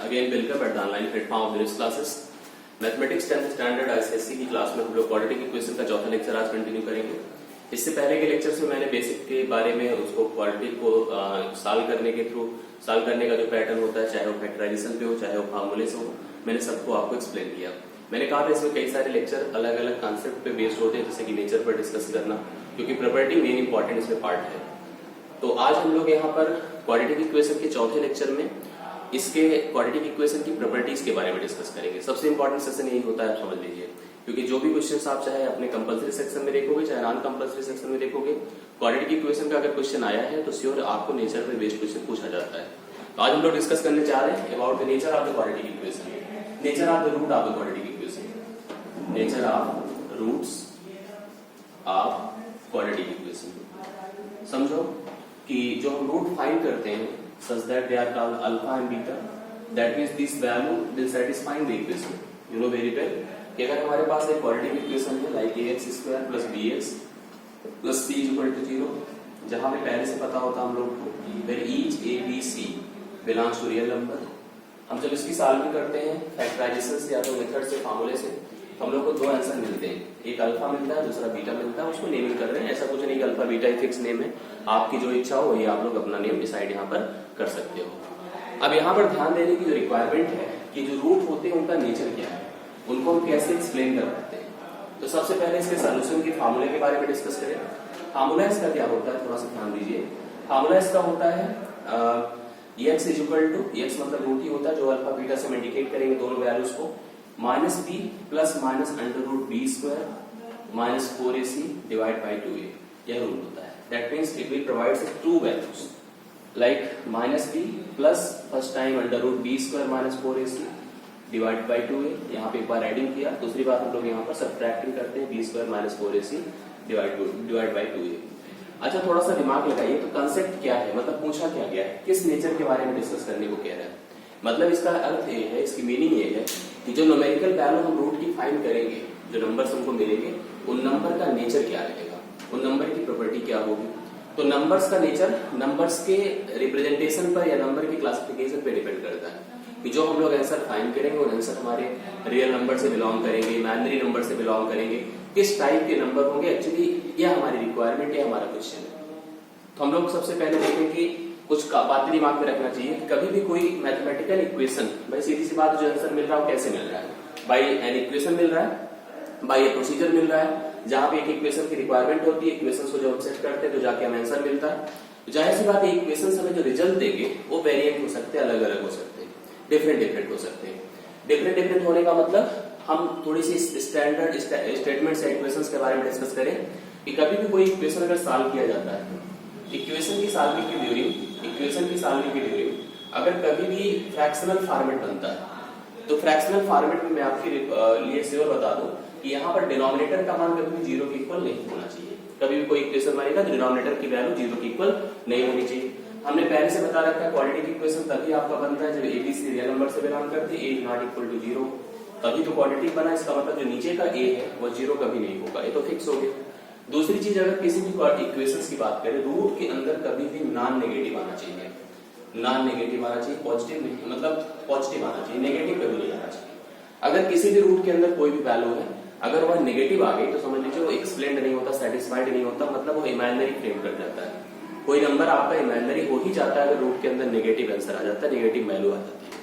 Again, welcome at the online platform of Linux classes. Mathematics 10th standard ICSE की class में हम लोग quadratic equation का चौथा लेक्चर आज कंटिन्यू करेंगे। इससे पहले के लेक्चर्स में मैंने बेसिक के बारे में उसको क्वाड्रेटिक को सॉल्व करने के थ्रू सॉल्व करने का जो पैटर्न होता है, चाहे वो फैक्टराइजेशन पे हो चाहे वो फार्मूले से हो, मैंने सबको आपको एक्सप्लेन किया। मैंने कहा था इसमें कई सारे लेक्चर अलग अलग कॉन्सेप्ट पे बेस्ड होते हैं, जैसे कि नेचर पर डिस्कस करना, क्योंकि प्रॉपर्टी मेन इंपॉर्टेंट इसमें पार्ट है। तो आज हम लोग यहाँ पर क्वाड्रेटिक इक्वेशन के चौथे लेक्चर में इसके क्वाड्रेटिक इक्वेशन की प्रॉपर्टीज के बारे में डिस्कस करेंगे। सबसे इंपॉर्टेंट सेशन यही होता है, समझ लीजिए, क्योंकि जो भी क्वेश्चन आप चाहे अपने कंपलसरी सेक्शन में देखोगे चाहे नॉन कंपलसरी सेक्शन में देखोगे, क्वाड्रेटिक इक्वेशन का अगर क्वेश्चन आया है तो श्योर आपको नेचर पे बेस्ड क्वेश्चन पूछा जाता है। तो आज हम लोग डिस्कस करने जा रहे हैं about the nature of the quadratic equation, nature of the root of the quadratic equation, nature of roots of quadratic equation. समझो कि जो हम रूट फाइंड करते हैं such that they are called alpha and beta, that means this value will satisfy the equation. You know very well कि अगर हमारे पास एक क्वाड्रेटिक इक्वेशन है like ax square plus bx plus c equal to 0, जहां पे पहले से पता होता हम लोग को where each a b c belongs to real number। हम जब इसकी सॉल्व करते हैं फैक्टराइजेशन से या तो मेथड से फार्मूले से, हम लोग को दो आंसर मिलते हैं, एक अल्फा मिलता है दूसरा बीटा मिलता है। उसको नेमिंग कर रहे हैं, ऐसा कुछ नहीं कि अल्फा बीटा फिक्स नेम है, आपकी जो इच्छा हो वही आप लोग अपना नेम डिसाइड यहाँ पर कर सकते हो। अब यहाँ पर ध्यान देने की जो रिक्वायरमेंट है कि जो रूट होते हैं उनका नेचर क्या है, उनको हम कैसे एक्सप्लेन कर पाते हैं। तो सबसे पहले इसके सोल्यूशन के फार्मूले के बारे में डिस्कस करें। फार्मूला इसका क्या होता है, थोड़ा सा ध्यान दीजिए। फार्मूला इसका होता है x is equal to, x मतलब रूट ही होता है जो अल्फा बीटा से हम इंडिकेट करेंगे दोनों वैल्यूज को, minus b plus minus under root b square minus 4ac divide by 2a, यह रूल होता है। That means it will provide two values like minus b plus first time under root b square minus 4ac divide by 2a, यहाँ पे एक बार adding किया, दूसरी बार हम लोग यहाँ पर सब्ट्रैक्टिंग करते हैं b square minus 4ac divide by 2a। अच्छा, थोड़ा सा दिमाग लगाइए, तो कंसेप्ट क्या है, मतलब पूछा क्या गया है, किस नेचर के बारे में डिस्कस करने को कह रहा है। मतलब इसका अर्थ ये है, इसकी मीनिंग ये है कि जो न्यूमेरिकल वैल्यू हम रूट की फाइंड करेंगे, जो नंबर्स हमको मिलेंगे, उन नंबर का नेचर क्या रहेगा, उन नंबर की प्रॉपर्टी क्या होगी। तो नंबर्स का नेचर नंबर्स के रिप्रेजेंटेशन पर या नंबर की क्लासिफिकेशन पे डिपेंड करता है कि जो हम लोग आंसर फाइंड करेंगे वो आंसर हमारे रियल नंबर से बिलोंग करेंगे, इमेजिनरी नंबर से बिलोंग करेंगे, किस टाइप के नंबर होंगे। एक्चुअली यह हमारी रिक्वायरमेंट है, हमारा क्वेश्चन है। तो हम लोग सबसे पहले देखें कि कुछ बातें दिमाग में रखना चाहिए कि कभी भी कोई मैथमेटिकल इक्वेशन, भाई सीधी सी बात, जो आंसर मिल रहा है वो कैसे मिल रहा है, बाई एन इक्वेशन मिल रहा है, बाई ए प्रोसीजर मिल रहा है, जहां पे एक इक्वेशन की रिक्वायरमेंट होती है, इक्वेशन को जब हम सेट करते हैं तो जाके हमें आंसर मिलता है। जाहिर सी बात है इक्वेशन हमें जो रिजल्ट देंगे वो वेरिएंट हो सकते हैं, अलग अलग हो सकते हैं, डिफरेंट हो सकते हैं। डिफरेंट होने का मतलब हम थोड़ी सी स्टैंडर्ड स्टेटमेंट्स या इक्वेशंस के बारे में डिस्कस करें कि कभी भी कोई इक्वेशन अगर सॉल्व किया जाता है, इक्वेशन की सॉल्विंग की ड्यूरिंग अगर कभी भी फ्रैक्शनल फॉर्मेट बनता है, तो फ्रैक्शनल फॉर्मेट में मैं आपके लिए श्योर बता दूं कि यहाँ पर डिनोमिनेटर का मान कभी भी 0 के इक्वल नहीं होना चाहिए। कभी भी कोई इक्वेशन बनेगा तो डिनोमिनेटर की वैल्यू 0 के इक्वल नहीं होनी चाहिए। हमने पहले से बता रखा है क्वाड्रेटिक इक्वेशन तभी आपका बनता है जब A B C real number से बिलोंग करते हैं, a नॉट इक्वल टू 0, तभी तो क्वाड्रेटिक बना। इसका मतलब जो नीचे का a है वो 0 कभी नहीं होगा, ये तो फिक्स हो गया। दूसरी चीज, अगर किसी भी इक्वेशंस की बात करें, रूट के अंदर कभी भी नॉन नेगेटिव आना चाहिए, नॉन नेगेटिव आना चाहिए, पॉजिटिव नहीं, मतलब पॉजिटिव आना चाहिए, नेगेटिव कभी नहीं आना चाहिए। अगर किसी भी रूट के अंदर कोई भी वैल्यू है, अगर वह नेगेटिव आ गई तो समझ लीजिए वो एक्सप्लेन्ड नहीं होता, सेटिस्फाइड नहीं होता, मतलब वो इमेजिनरी फ्रेम कर जाता है। कोई नंबर आपका इमेजिनरी हो ही जाता है अगर रूट के अंदर नेगेटिव आंसर आ जाता है, नेगेटिव वैल्यू आ जाती है।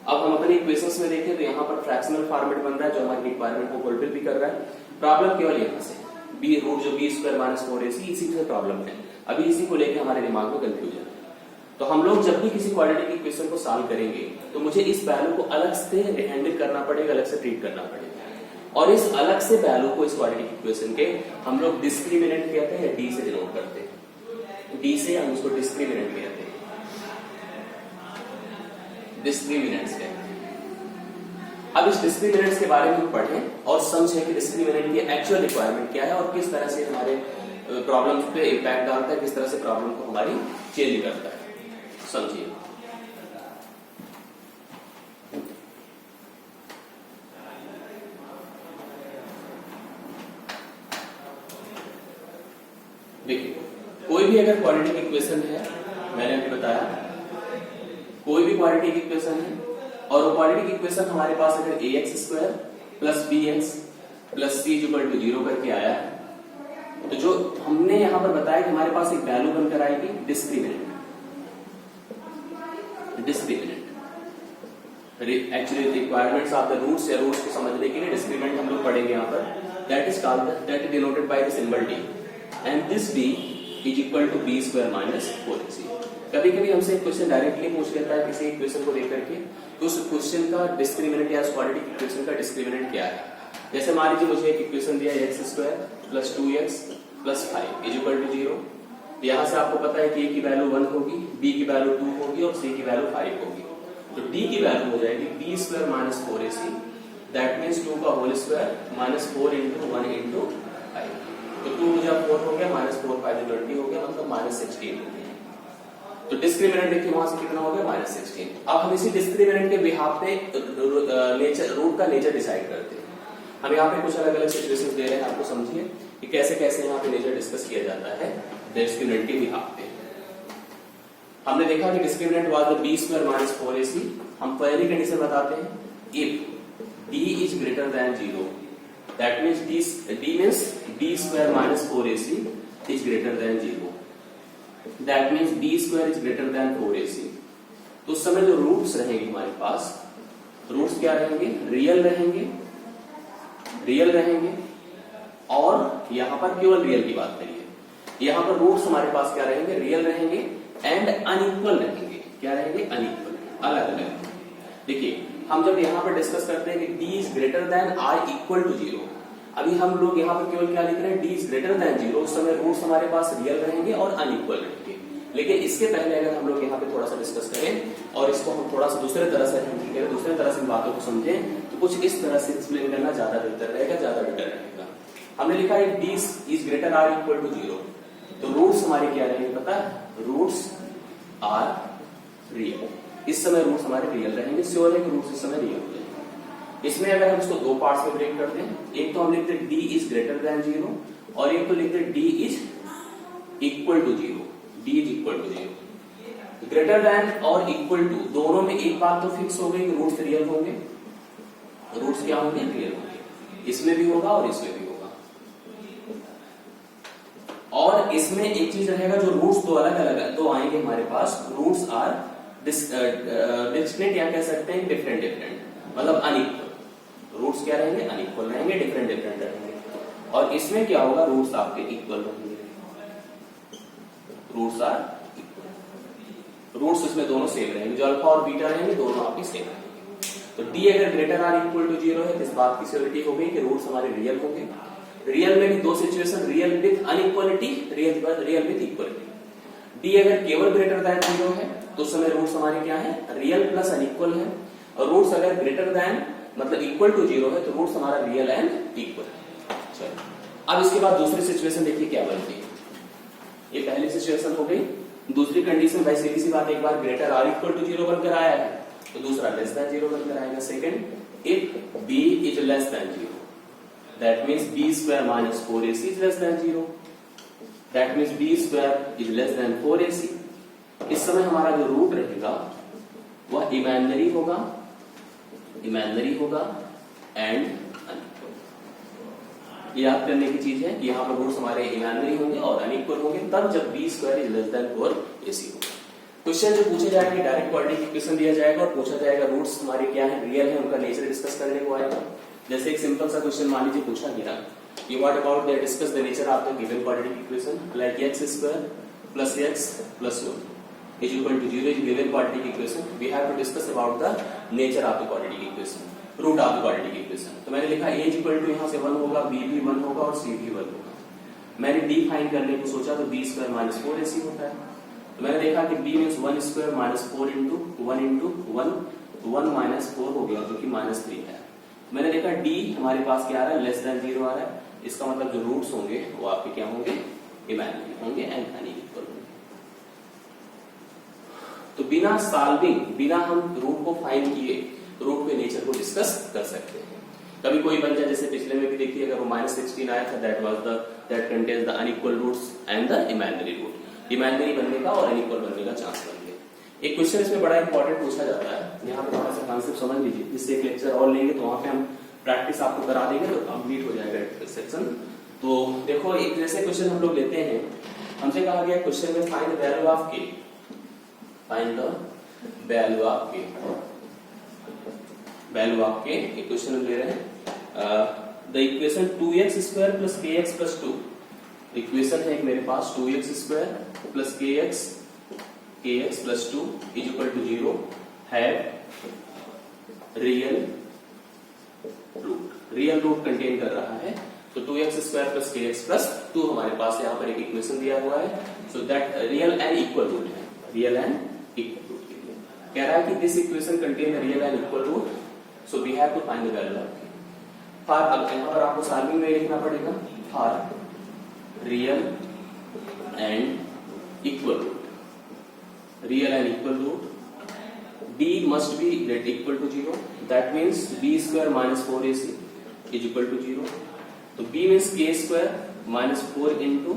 अब हम अपने इक्वेशंस में देखें तो यहाँ पर फ्रैक्शनल फॉर्मेट बन रहा है जो हमारी रिक्वायरमेंट को फुलफिल भी कर रहा है। प्रॉब्लम केवल यहाँ से बी रूट जो बी स्क्वायर माइनस 4ac, इसी से प्रॉब्लम है। अभी इसी को लेकर हमारे दिमाग में कंफ्यूजन है। तो हम लोग जब भी किसी क्वाड्रेटिक इक्वेशन को सॉल्व करेंगे तो मुझे इस वैल्यू को अलग से हैंडल करना पड़ेगा, अलग से ट्रीट करना पड़ेगा, और इस अलग से वैल्यू को इस क्वाड्रेटिक इक्वेशन के हम लोग डिस्क्रिमिनेंट कहते हैं या डी से डिनोट करते हैं। डी से हम उसको डिस्क्रिमिनेंट कहते हैं, डिस्क्रिमिनेंट्स कहते हैं। अब इस डिस्क्रिमिनेंट्स के बारे में पढ़ें और समझें कि डिस्क्रिमिनेंट की एक्चुअल रिक्वायरमेंट क्या है और किस तरह से हमारे प्रॉब्लम्स पे इम्पैक्ट डालता है, किस तरह से प्रॉब्लम को हमारी चेंज करता है। समझिए, देखिए कोई भी अगर क्वाड्रेटिक इक्वेशन है, मैंने अभी बताया कोई भी क्वाड्रेटिक इक्वेशन है और क्वाड्रेटिक इक्वेशन हमारे पास अगर ax² plus bx plus c equal to 0 करके आया है, तो जो हमने यहां पर बताया कि हमारे पास एक वैल्यू बनकर आएगी discriminant. Actually requirements of the roots या रूट्स को समझने के लिए डिस्क्रिमिनेंट हम लोग पढ़ेंगे यहां पर। That is called that denoted by the symbol d and this d is equal to b² minus 4ac। कभी कभी हमसे क्वेश्चन डायरेक्टली पूछ लेता है किसी इक्वेशन को लेकर के, तो उस क्वेश्चन का डिस्क्रिमिनेंट या क्वाड्रेटिक इक्वेशन का डिस्क्रिमिनेंट क्या है। जैसे मान लीजिए मुझे एक इक्वेशन दिया है x² plus 2x plus 5 is equal to 0। यहां से आपको पता है कि a की वैल्यू 1 होगी, b की वैल्यू 2 होगी और c की वैल्यू 5 होगी। तो d की वैल्यू हो जाएगी b² minus 4ac, that means 2 का whole square minus 4 into 1 into 5। तो 2 जब 4 हो गया माइनस 4 5 20 हो गया, मतलब माइनस 16 हो गया। तो डिस्क्रिमिनेंट देखिए वहां से कितना हो गया माइनस 16। अब हम इसी डिस्क्रिमिनेंट के बिहाफ पे नेचर रूट का नेचर डिसाइड करते हैं। हम यहाँ पे कुछ अलग अलग सिचुएशंस दे रहे हैं, आपको समझिए कि कैसे कैसे यहाँ पे नेचर डिस्कस किया जाता है डिस्क्रिमिनेंट के बिहाफ पे। हमने देखा कि discriminant was the b² minus 4ac। हम पहली कंडीशन बताते हैं, if d is greater then 0, that means d means b² minus 4ac is greater then 0, that means b² is greater then 4ac। तो उस समय जो रूट्स रहेंगे हमारे पास, रूट्स क्या रहेंगे, रियल रहेंगे और यहां पर केवल रियल की बात करिए। यहां पर रूट्स हमारे पास क्या रहेंगे, रियल रहेंगे एंड अनइक्वल रहेंगे। क्या रहेंगे, अनइक्वल, अलग अलग। देखिए हम जब यहां पर डिस्कस करते हैं कि d is greater than r equal to 0, अभी हम लोग यहां पर केवल क्या लिख रहे हैं, d इज ग्रेटर देन 0, उस समय रूट्स हमारे पास रियल रहेंगे और अनइक्वल रहेंगे। लेकिन इसके पहले अगर हम लोग यहाँ पे थोड़ा सा डिस्कस करें और इसको हम थोड़ा सा दूसरे तरह से दूसरे तरह से बातों को समझें, तो कुछ इस तरह से एक्सप्लेन करना ज्यादा बेहतर रहेगा, ज्यादा बेटर रहेगा। हमने लिखा है d is greater r equal to 0, तो रूट्स हमारे क्या रहेंगे पता है, रूट्स आर रियल। इस समय रूट्स हमारे रियल रहेंगे, श्योर है कि रूट्स इस समय रियल हो जाएंगे। इसमें अगर हम इसको दो पार्ट्स में ब्रेक करते हैं, एक तो हम लिखते हैं d इज ग्रेटर देन 0 और एक तो लिखते हैं d is equal to 0। d is equal to 0, greater than और इक्वल टू दोनों में एक बात तो फिक्स हो गई कि रूट्स रियल होंगे। रूट्स क्या होंगे, रियल होंगे। इसमें भी होगा और इसमें भी होगा। और इसमें एक चीज रहेगा, जो रूट्स दो अलग अलग दो आएंगे हमारे पास, रूट्स आर डिस्टिंक्ट या कह सकते हैं डिफरेंट, मतलब अनइक्वल। रूट्स क्या रहेंगे, अनइक्वल रहेंगे, डिफरेंट रहेंगे। और इसमें क्या होगा, रूट्स आपके इक्वल रहेंगे। रूट्स आर इक्वल, रूट्स इसमें दोनों सेम रहेंगे, जो अल्फा और बीटा रहेंगे दोनों आपके सेम रहेंगे। तो d अगर ग्रेटर आर इक्वल टू 0 है, तो इस बात की श्योरिटी हो गई कि रूट्स हमारे रियल होंगे। रियल में भी दो situation, real with inequality, real with equality. d अगर केवल ग्रेटर देन 0 है तो उस समय रूट्स हमारे क्या है, रियल प्लस अनइक्वल है। और रूट्स अगर ग्रेटर देन मतलब इक्वल टू 0 है तो रूट्स हमारा रियल एंड इक्वल है। चलो अब इसके बाद दूसरी सिचुएशन देखिए क्या बनती है। ये पहली सिचुएशन हो गई। दूसरी कंडीशन भाई सीधी सी बात, एक बार ग्रेटर आर इक्वल टू 0 बनकर आया है तो दूसरा लेस देन 0 बनकर आएगा। Second, if b is less than 0, that means b² minus 4ac is less than 0, that means b² is less than 4ac। इस समय हमारा जो रूट रहेगा वह इमेजिनरी होगा एंड याद करने की चीज है कि यहाँ पर रूट्स हमारे इमेजिनरी होंगे और अनइक्वल होंगे तब जब b² is less than 4ac होगा। क्वेश्चन जो पूछे जाएंगे डायरेक्ट क्वाड्रेटिक इक्वेशन दिया जाएगा और पूछा जाएगा रूट्स हमारे क्या है, रियल है, उनका नेचर डिस्कस करने को आएगा। जैसे एक सिंपल सा क्वेश्चन मान लीजिए पूछा गया कि what about the discuss the nature of the given quadratic equation like x² plus x plus 1 is equal to 0 is given quadratic equation. We have to discuss about the nature of the quadratic equation, root of the quadratic equation. तो मैंने लिखा a is equal to यहाँ से 1 होगा, b भी 1 होगा और c भी 1 होगा। मैंने d फाइंड करने को सोचा तो b² माइनस 4ac होता है। तो मैंने देखा कि b means 1² minus 4 into 1 minus 4 हो गया जो कि माइनस 3 है। मैंने देखा d हमारे पास क्या आ रहा है, लेस देन 0 आ रहा है। इसका मतलब जो रूट्स होंगे वो आपके क्या होंगे, इमेजिनरी होंगे एंड अनइक्वल होंगे। तो बिना सॉल्विंग, बिना हम रूट को फाइंड किए रूट के नेचर को डिस्कस कर सकते हैं। कभी कोई बन जाए, जैसे पिछले में भी देखिए अगर वो -16 आया था, that contains the unequal roots and the imaginary root. Imaginary बनने का और अनइक्वल बनने का चांस बन गया। एक क्वेश्चन इसमें बड़ा इंपॉर्टेंट पूछा जाता है, यहाँ पे थोड़ा सा कॉन्सेप्ट समझ लीजिए, इससे एक लेक्चर और लेंगे तो वहां पे हम प्रैक्टिस आपको करा देंगे तो कंप्लीट हो जाएगा सेक्शन। तो देखो एक जैसे क्वेश्चन हम लोग लेते हैं, हमसे कहा गया क्वेश्चन में find the value of k, find the value of k, value of k एक क्वेश्चन हम ले रहे हैं। The equation 2x square plus kx plus 2, equation है एक मेरे पास 2x square plus kx plus 2 is equal to 0 है रियल रूट कंटेन कर रहा है। तो 2x square plus kx plus 2 हमारे पास यहाँ पर एक इक्वेशन दिया हुआ है, so that real and equal root है, रियल एंड इक्वल रूट के लिए कह रहा है कि this equation contain real and equal root, so we have to find the value of k. For, अब यहाँ पर आपको सार्वनिक में लिखना पड़ेगा, for real and equal root, real and equal root b must be greater equal to 0, that means b square minus 4ac is equal to 0. तो b means k square minus 4 into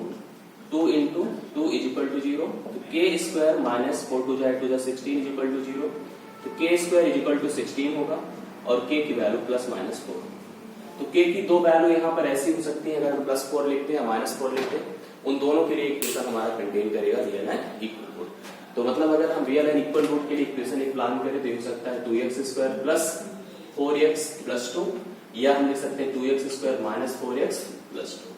2 into 2 is equal to 0. तो k square minus 4 to the 16 is equal to 0. तो k square is equal to 16 होगा और k की value plus minus 4। तो k की दो value यहाँ पर ऐसी हो सकती है, अगर हम प्लस 4 लिखते हैं या माइनस 4 लिखते हैं, उन दोनों के लिए इक्वेशन हमारा कंटेन करेगा रियल एंड इक्वल रूट। तो मतलब अगर हम रियल एंड इक्वल रूट के लिए इक्वेशन एक प्लान करें तो हो सकता है 2x square plus 4x plus 2, या हम लिख सकते हैं 2x square minus 4x plus 2।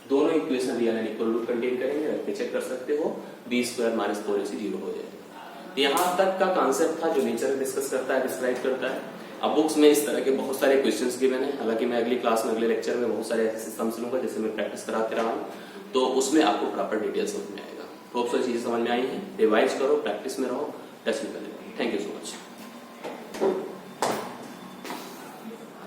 दोनों equation real and equal root contain करेंगे, रख के चेक कर सकते हो, b स्क्वायर माइनस 4ac 0 हो जाएगा। यहाँ तक का कॉन्सेप्ट था जो नेचर डिस्कस करता है, डिस्क्राइब करता है। अब बुक्स में इस तरह के बहुत सारे क्वेश्चंस गिवन है, हालांकि मैं अगली क्लास में अगले लेक्चर में बहुत सारे ऐसे सिस्टम्स लूंगा जैसे मैं प्रैक्टिस कराते रहा हूँ, तो उसमें आपको प्रॉपर डिटेल्स समझ में आएगा। होप सो चीजें समझ में आई है, रिवाइज करो, प्रैक्टिस में रहो, टच में करो। Thank you so much.